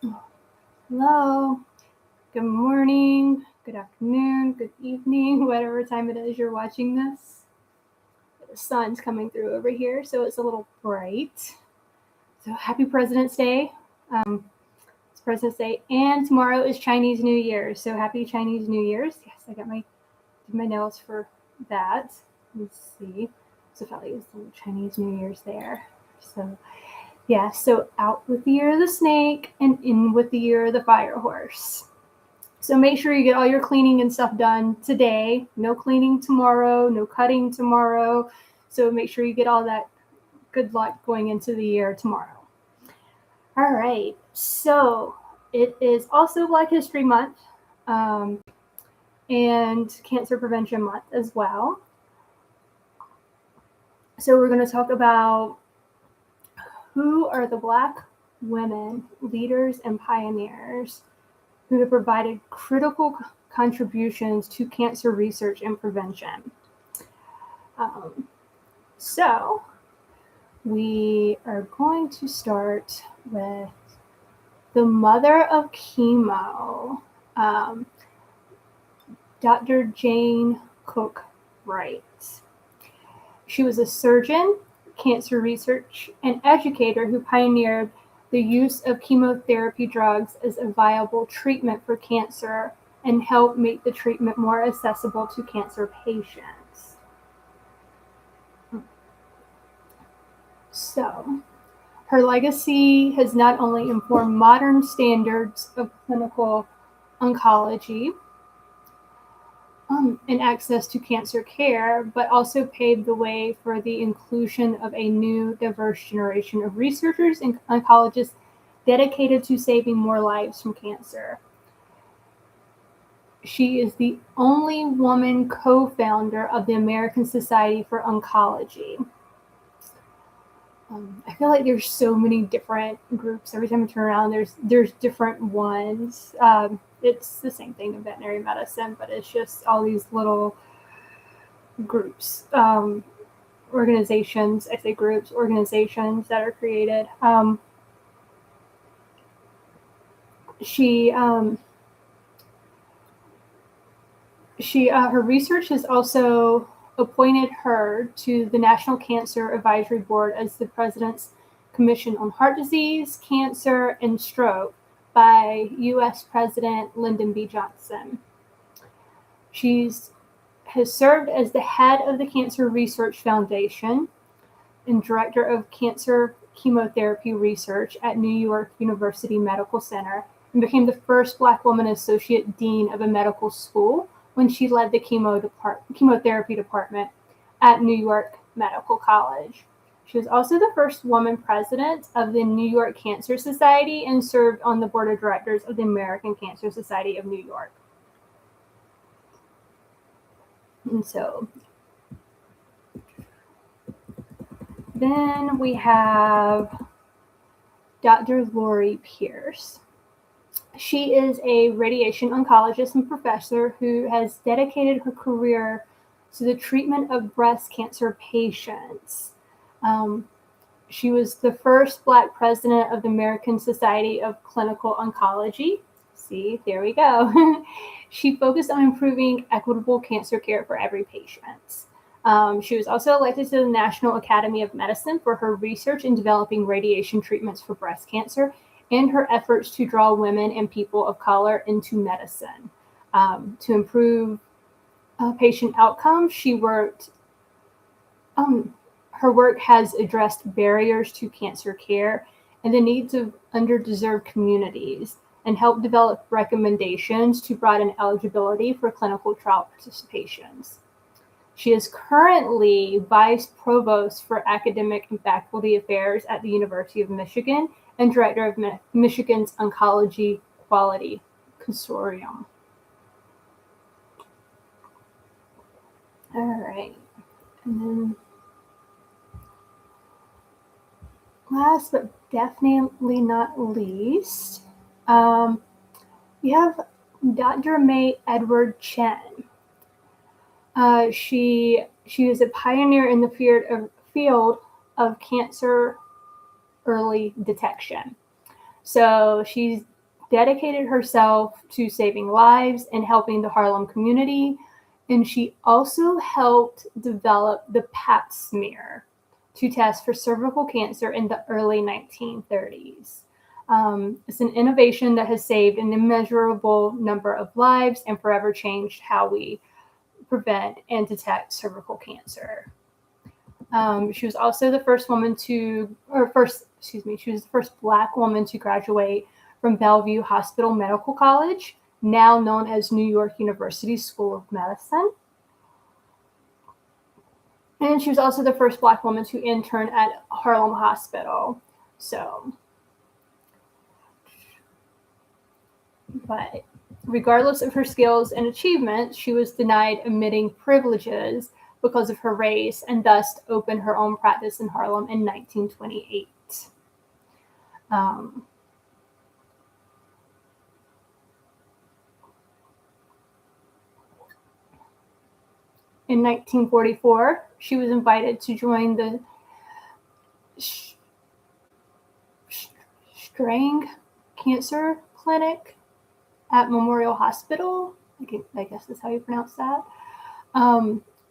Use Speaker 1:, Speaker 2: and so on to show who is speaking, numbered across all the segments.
Speaker 1: Hello, good morning, good afternoon, good evening, whatever time it is you're watching this. The sun's coming through over here, so it's a little bright. So happy President's Day. It's President's Day, and tomorrow is Chinese New Year. So happy Chinese New Year's. Yes, I got my nails for that. Let's see. So felt like it was the Chinese New Year's there. So yeah, so out with the year of the snake and in with the year of the fire horse. So make sure you get all your cleaning and stuff done today. No cleaning tomorrow, no cutting tomorrow. So make sure you get all that good luck going into the year tomorrow. All right. So it is also Black History Month and Cancer Prevention Month as well. So we're going to talk about who are the Black women leaders and pioneers who have provided critical contributions to cancer research and prevention. So we are going to start with the mother of chemo, Dr. Jane Cook Wright. She was a surgeon, cancer research, and educator who pioneered the use of chemotherapy drugs as a viable treatment for cancer and helped make the treatment more accessible to cancer patients. So, her legacy has not only informed modern standards of clinical oncology and access to cancer care, but also paved the way for the inclusion of a new, diverse generation of researchers and oncologists dedicated to saving more lives from cancer. She is the only woman co-founder of the American Society for Oncology. I feel like there's so many different groups. Every time I turn around, there's different ones. It's the same thing in veterinary medicine, but it's just all these little groups, organizations. I say groups, organizations that are created. Her research has also appointed her to the National Cancer Advisory Board as the President's Commission on Heart Disease, Cancer, and Stroke by U.S. President Lyndon B. Johnson. She has served as the head of the Cancer Research Foundation and director of cancer chemotherapy research at New York University Medical Center and became the first Black woman associate dean of a medical school when she led the chemotherapy department at New York Medical College. She was also the first woman president of the New York Cancer Society and served on the board of directors of the American Cancer Society of New York. And so then we have Dr. Lori Pierce. She is a radiation oncologist and professor who has dedicated her career to the treatment of breast cancer patients. She was the first Black president of the American Society of Clinical Oncology. See, there we go. She focused on improving equitable cancer care for every patient. She was also elected to the National Academy of Medicine for her research in developing radiation treatments for breast cancer and her efforts to draw women and people of color into medicine. To improve patient outcomes, she worked her work has addressed barriers to cancer care and the needs of underserved communities and helped develop recommendations to broaden eligibility for clinical trial participations. She is currently Vice Provost for Academic and Faculty Affairs at the University of Michigan and Director of Michigan's Oncology Quality Consortium. All right. And then last but definitely not least, we have Dr. May Edward Chen. She is a pioneer in the field of cancer early detection. So she's dedicated herself to saving lives and helping the Harlem community. And she also helped develop the Pap Smear to test for cervical cancer in the early 1930s. It's an innovation that has saved an immeasurable number of lives and forever changed how we prevent and detect cervical cancer. She was also the first woman she was the first Black woman to graduate from Bellevue Hospital Medical College, now known as New York University School of Medicine. And she was also the first Black woman to intern at Harlem Hospital. But regardless of her skills and achievements, she was denied admitting privileges because of her race and thus opened her own practice in Harlem in 1928. In 1944, she was invited to join the Strang Cancer Clinic at Memorial Hospital. I guess that's how you pronounce that.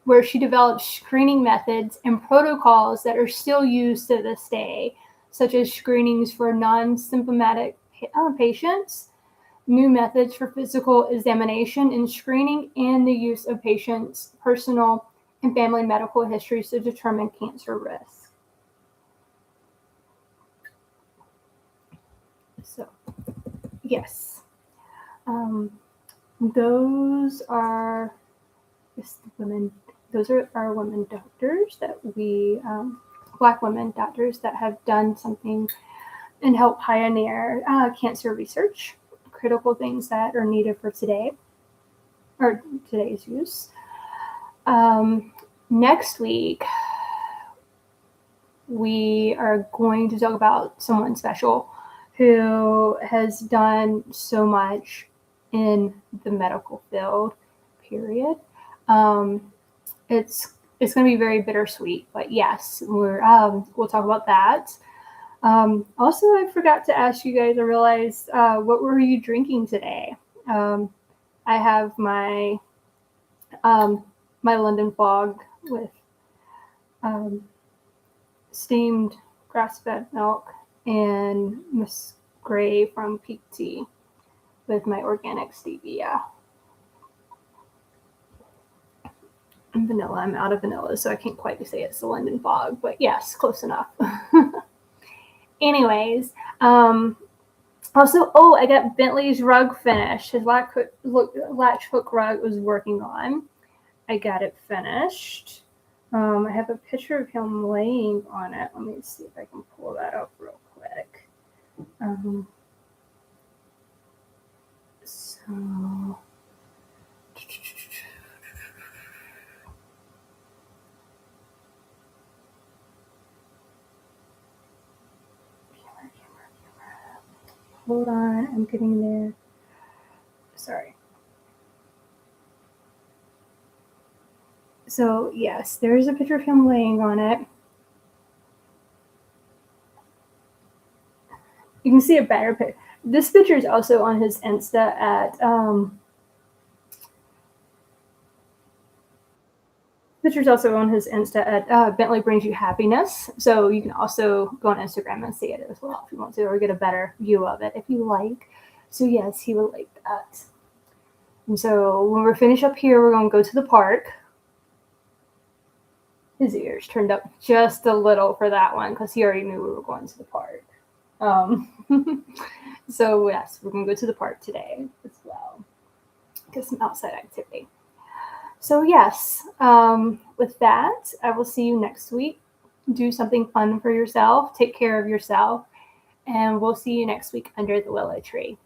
Speaker 1: Where she developed screening methods and protocols that are still used to this day, such as screenings for non-symptomatic patients, new methods for physical examination and screening, and the use of patients' personal and family medical histories to determine cancer risk. So, yes, those are women. Those are our women doctors that Black women doctors that have done something and helped pioneer cancer research, critical things that are needed for today, or today's use. Next week, we are going to talk about someone special who has done so much in the medical field, period. It's going to be very bittersweet, but yes, we'll talk about that. Also, I forgot to ask you guys, I realized, what were you drinking today? I have my London Fog with steamed grass-fed milk and Miss Gray from Peak Tea with my organic stevia. And vanilla. I'm out of vanilla, so I can't quite say it's the London Fog, but yes, close enough. Anyways, also, I got Bentley's rug finished. His latch hook rug was working on. I got it finished. I have a picture of him laying on it. Let me see if I can pull that up real quick. Hold on, I'm getting there. Sorry. So, yes, there's a picture of him laying on it. You can see a better picture. This picture is also on his Insta at Bentley Brings You Happiness. So you can also go on Instagram and see it as well if you want to, or get a better view of it if you like. So yes, he would like that. And so when we're finished up here, we're going to go to the park. His ears turned up just a little for that one because he already knew we were going to the park. So yes, we're going to go to the park today as well. Get some outside activity. So yes, with that, I will see you next week. Do something fun for yourself. Take care of yourself. And we'll see you next week under the willow tree.